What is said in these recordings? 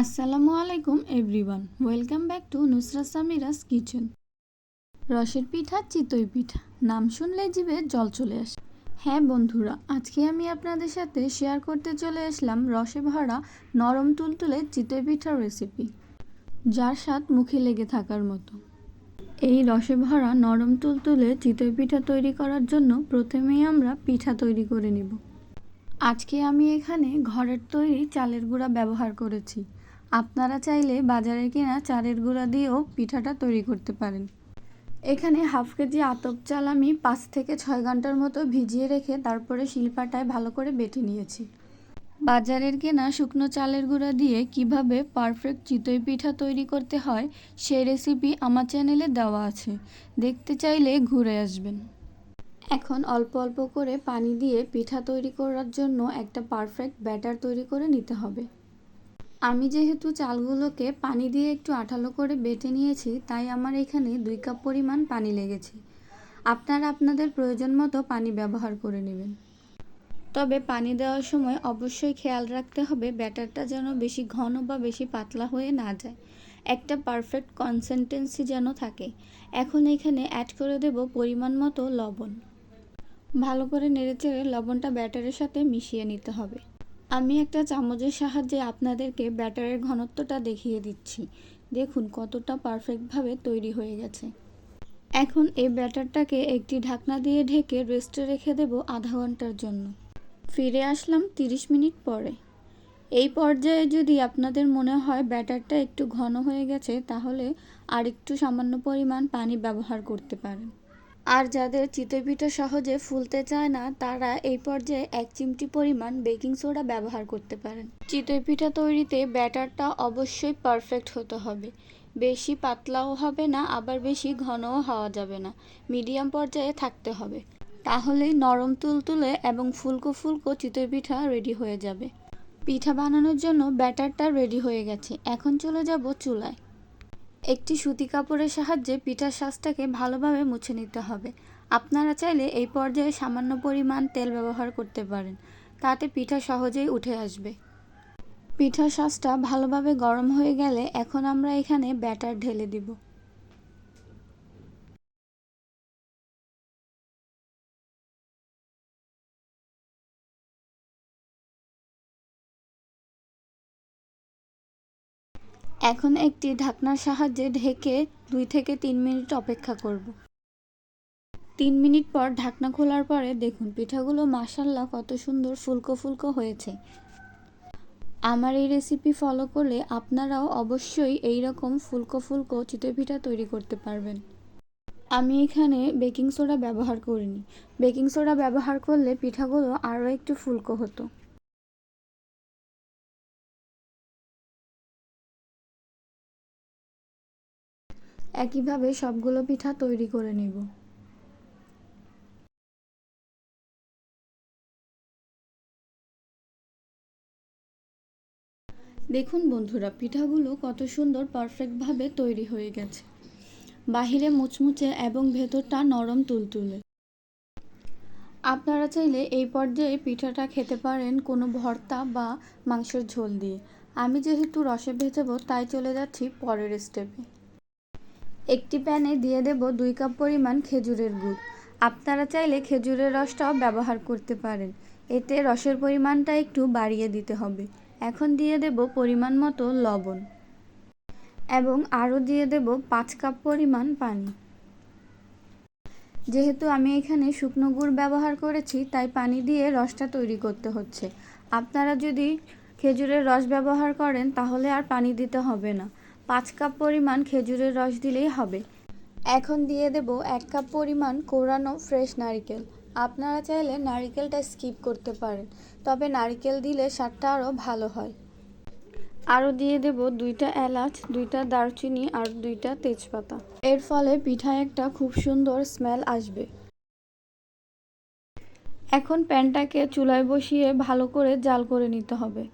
আসসালামু আলাইকুম everyone, welcome back to Nusrat Samira's kitchen. রসের পিঠা, চিতই পিঠা, নাম শুনলে জিভে জল চলে আসে। হ্যাঁ বন্ধুরা, আজকে আমি আপনাদের সাথে শেয়ার করতে চলে আসলাম রসে ভরা নরম তুলতুলে চিতই পিঠার রেসিপি, যার স্বাদ মুখে লেগে থাকার মতো। এই রসে ভরা নরম তুলতুলে চিতই পিঠা তৈরি করার জন্য প্রথমেই আমরা পিঠা তৈরি করে নেব। আজকে আমি এখানে ঘরের তৈরি চালের গুঁড়া ব্যবহার করেছি। আপনারা চাইলে বাজারে কেনা চালের গুঁড়া দিয়েও পিঠাটা তৈরি করতে পারেন। এখানে হাফ কেজি আতপ চাল আমি 5 থেকে 6 ঘন্টার মতো ভিজিয়ে রেখে তারপরে শিলপাটায় ভালো করে বেটে নিয়েছি। বাজারের কেনা শুকনো চালের গুঁড়া দিয়ে কিভাবে পারফেক্ট চিতই পিঠা তৈরি করতে হয় সেই রেসিপি আমার চ্যানেলে দেওয়া আছে, দেখতে চাইলে ঘুরে আসবেন। এখন অল্প অল্প করে পানি দিয়ে পিঠা তৈরি করার জন্য একটা পারফেক্ট ব্যাটার তৈরি করে নিতে হবে। আমি যেহেতু চালগুলোকে পানি দিয়ে একটু আঠালো করে বেটে নিয়েছি, তাই আমার এখানে 2 কাপ পরিমাণ পানি লেগেছে। আপনারা আপনাদের প্রয়োজন মতো পানি ব্যবহার করে নেবেন। তবে পানি দেওয়ার সময় অবশ্যই খেয়াল রাখতে হবে ব্যাটারটা যেন বেশি ঘন বা বেশি পাতলা হয়ে না যায়, একটা পারফেক্ট কনসিস্টেন্সি যেন থাকে। এখন এখানে অ্যাড করে দেব পরিমাণ মতো লবণ। ভালো করে নেড়েচেড়ে লবণটা ব্যাটারের সাথে মিশিয়ে নিতে হবে। আমি একটা চামচের সাহায্যে আপনাদেরকে ব্যাটারের ঘনত্বটা দেখিয়ে দিচ্ছি। দেখুন কতটা পারফেক্টভাবে তৈরি হয়ে গেছে। এখন এই ব্যাটারটাকে একটি ঢাকনা দিয়ে ঢেকে রেস্টে রেখে দেব আধা ঘন্টার জন্য। ফিরে আসলাম 30 মিনিট পরে। এই পর্যায়ে যদি আপনাদের মনে হয় ব্যাটারটা একটু ঘন হয়ে গেছে, তাহলে আর একটু সামান্য পরিমাণ পানি ব্যবহার করতে পারেন। আর যাদের চিতই পিঠা সহজে ফুলতে চায় না, তারা এই পর্যায়ে 1 চিমটি পরিমাণ বেকিং সোডা ব্যবহার করতে পারেন। চিতই পিঠা তৈরিতে ব্যাটারটা অবশ্যই পারফেক্ট হতে হবে। বেশি পাতলাও হবে না, আবার বেশি ঘনও হওয়া যাবে না, মিডিয়াম পর্যায়ে থাকতে হবে। তাহলেই নরম তুলতুলে এবং ফুলকো ফুলকো চিতই পিঠা রেডি হয়ে যাবে। পিঠা বানানোর জন্য ব্যাটারটা রেডি হয়ে গেছে। এখন চলে যাব চুলায়। একটি সুতি কাপড়ের সাহায্যে পিঠার শাঁসটাকে ভালোভাবে মুছে নিতে হবে। আপনারা চাইলে এই পর্যায়ে সামান্য পরিমাণ তেল ব্যবহার করতে পারেন, তাতে পিঠা সহজেই উঠে আসবে। পিঠার শাঁসটা ভালোভাবে গরম হয়ে গেলে এখন আমরা এখানে ব্যাটার ঢেলে দিব। এখন একটি ঢাকনার সাহায্যে ঢেকে 2 থেকে 3 মিনিট অপেক্ষা করব। 3 মিনিট পর ঢাকনা খোলার পরে দেখুন পিঠাগুলো মাশাআল্লাহ কত সুন্দর ফুলকো ফুলকো হয়েছে। আমার এই রেসিপি ফলো করলে আপনারাও অবশ্যই এই রকম ফুলকো ফুলকো চিতই পিঠা তৈরি করতে পারবেন। আমি এখানে বেকিং সোডা ব্যবহার করিনি। বেকিং সোডা ব্যবহার করলে পিঠাগুলো আরও একটু ফুলকো হতো। একইভাবে সবগুলো পিঠা তৈরি করে নেব। দেখুন বন্ধুরা, পিঠাগুলো কত সুন্দর পারফেক্টভাবে তৈরি হয়ে গেছে। বাহিরে মুচমুচে এবং ভেতরটা নরম তুলতুলে। আপনারা চাইলে এই পর্যায়ে পিঠাটা খেতে পারেন কোনো ভর্তা বা মাংসের ঝোল দিয়ে। আমি যেহেতু রসে ভেজাবো, তাই চলে যাচ্ছি পরের স্টেপে। একটি প্যানে দিয়ে দেব 2 কাপ পরিমাণ খেজুরের গুড়। আপনারা চাইলে খেজুরের রসটাও ব্যবহার করতে পারেন, এতে রসের পরিমাণটা একটু বাড়িয়ে দিতে হবে। এখন দিয়ে দেব পরিমাণ মতো লবণ এবং আরও দিয়ে দেব 5 কাপ পরিমাণ পানি। যেহেতু আমি এখানে শুকনো গুড় ব্যবহার করেছি, তাই পানি দিয়ে রসটা তৈরি করতে হচ্ছে। আপনারা যদি খেজুরের রস ব্যবহার করেন তাহলে আর পানি দিতে হবে না, 5 কাপ পরিমাণ খেজুরের রস দিলেই হবে। এখন দিয়ে দেব 1 কাপ পরিমাণ কোরানো ফ্রেশ নারকেল। আপনারা চাইলে নারকেলটা স্কিপ করতে পারেন, তবে নারকেল দিলে স্বাদটা আরও ভালো হয়। আরও দিয়ে দেব 2টা এলাচ, 2টা দারচিনি আর 2টা তেজপাতা। এর ফলে পিঠায় একটা খুব সুন্দর স্মেল আসবে। এখন প্যানটাকে চুলায় বসিয়ে ভালো করে জাল করে নিতে হবে।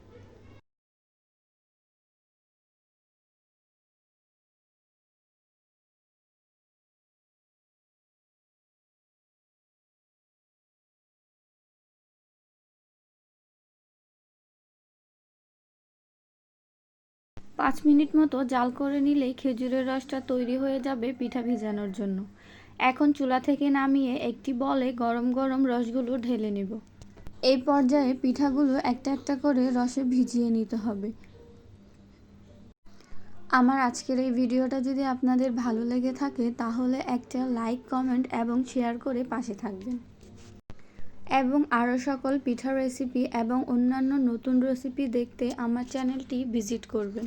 5 মিনিট মতো জাল করে নিলেই খেজুরের রসটা তৈরি হয়ে যাবে পিঠা ভেজানোর জন্য। এখন চুলা থেকে নামিয়ে একটি বলে গরম গরম রসগুলো ঢেলে নেব। এই পর্যায়ে পিঠাগুলো একটা একটা করে রসে ভিজিয়ে নিতে হবে। আমার আজকের এই ভিডিওটা যদি আপনাদের ভালো লেগে থাকে তাহলে একটা লাইক, কমেন্ট এবং শেয়ার করে পাশে থাকবেন। এবং আরও সকল পিঠা রেসিপি এবং অন্যান্য নতুন রেসিপি দেখতে আমার চ্যানেলটি ভিজিট করবেন।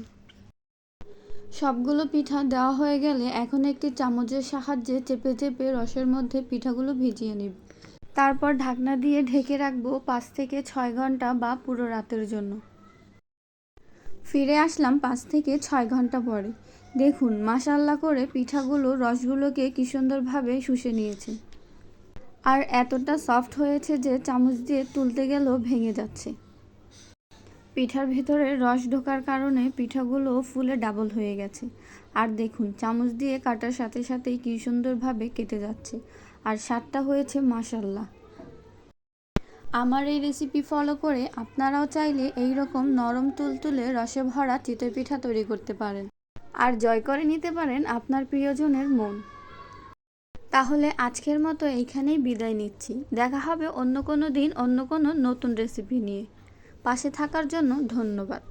সবগুলো পিঠা দেওয়া হয়ে গেলে এখন একটি চামচের সাহায্যে চেপে চেপে রসের মধ্যে পিঠাগুলো ভিজিয়ে নিব। তারপর ঢাকনা দিয়ে ঢেকে রাখবো 5 থেকে 6 ঘন্টা বা পুরো রাতের জন্য। ফিরে আসলাম 5 থেকে 6 ঘন্টা পরে। দেখুন মাশাআল্লাহ করে পিঠাগুলো রসগুলোকে কি সুন্দরভাবে শুষে নিয়েছে। আর এতটা সফট হয়েছে যে চামচ দিয়ে তুলতে গেলেও ভেঙে যাচ্ছে। পিঠার ভিতরে রস ঢোকার কারণে পিঠাগুলো ফুলে ডাবল হয়ে গেছে। আর দেখুন চামচ দিয়ে কাটার সাথে সাথেই কি সুন্দরভাবে কেটে যাচ্ছে। আর স্বাদটা হয়েছে মাশাআল্লাহ। আমার এই রেসিপি ফলো করে আপনারাও চাইলে এই রকম নরম তুলতুলে রসে ভরা চিতই পিঠা তৈরি করতে পারেন আর জয় করে নিতে পারেন আপনার প্রিয়জনের মন। তাহলে আজকের মতো এইখানেই বিদায় নিচ্ছি। দেখা হবে অন্য কোনো দিন অন্য কোনো নতুন রেসিপি নিয়ে। পাশে থাকার জন্য ধন্যবাদ।